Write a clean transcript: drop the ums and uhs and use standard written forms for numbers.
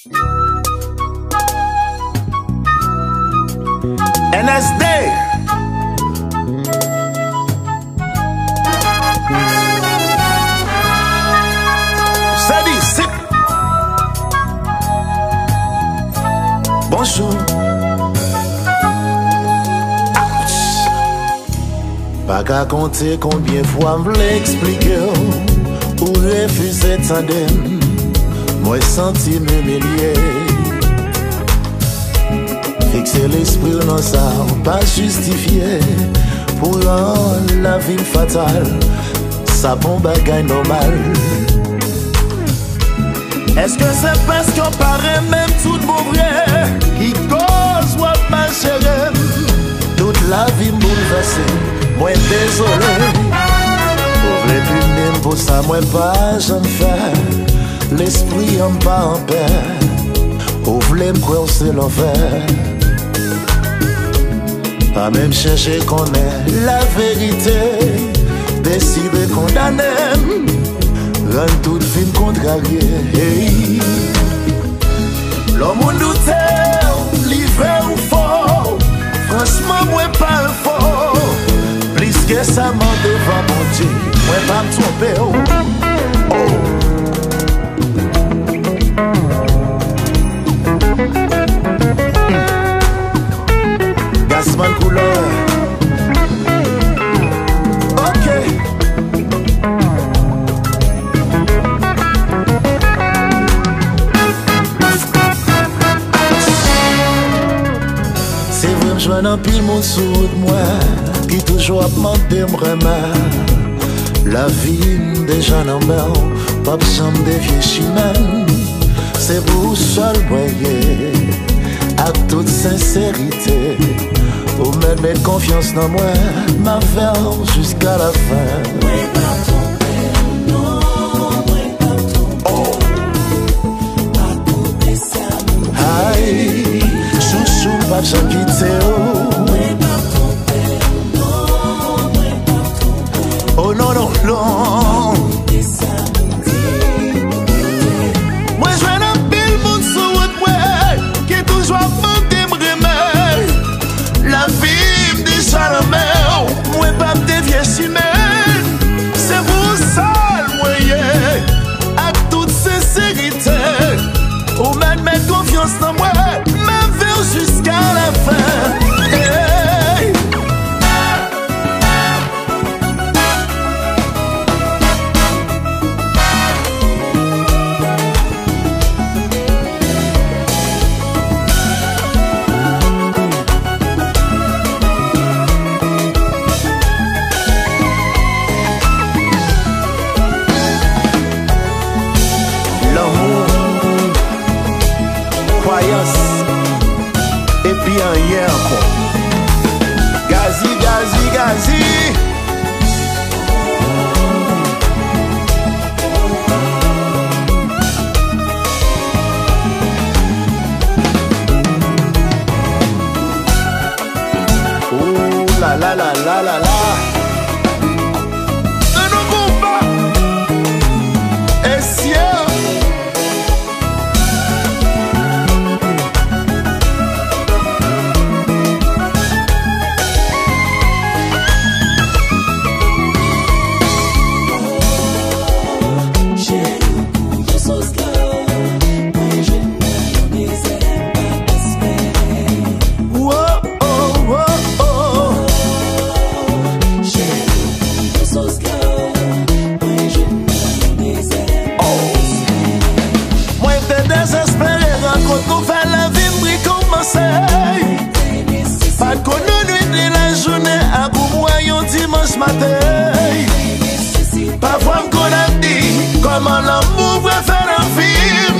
NSD. C'est bonjour. Pas qu'à compter combien fois m'v'l'ai expliqué ou refuser tandem. Moi senti m'humilier. Fixer l'esprit dans ça, pas justifié. Pour rendre la vie fatale, ça bon bagaille normal. Est-ce que c'est parce qu'on paraît même tout bon vrai qui cause ou ma chérie? Toute la vie bouleversée, moi désolé. Pour les plus pour ça, moi pas j'en fais. L'esprit en pas en paix. Ouvrez me croire c'est l'enfer. Pas même chercher qu'on est la vérité. Décider condamner. Rend toute fin contrariée. Hey. L'homme ou doutait, livré ou faux. Franchement, moi pas un faux. Plus que ça m'en devant mon Dieu. Moi pas me tromper. Oh. Gasman couleur. Ok. C'est vrai, je vois un pile mon sous de moi qui toujours a demandé m'remer. La vie déjà n'en meurt, pas besoin de vieux chimènes. C'est vous seul voyez, à toute sincérité. Vous me mettez confiance dans moi, ma verre jusqu'à la fin. Aïe, chouchou, pas besoin de quitter. Oh non, non, non. Moi, je vais dans pile monde sur votre web qui est toujours demandé me remettre. La vie me déjà la mer. Moi, pas me dévier si même. C'est vous seul, moyen. À toute sincérité. Vous mettez confiance dans moi. Ma vie jusqu'à la fin. Hey. Et puis un hier encore. Gazi, gazi, gazi. Ouh la la la la la la. Ne nous coupe pas. Et si nous fait la vie recommencer. Pas de nuit de la journée à bout moyen dimanche matin. Pas voir qu'on a dit comment l'amour va faire un film.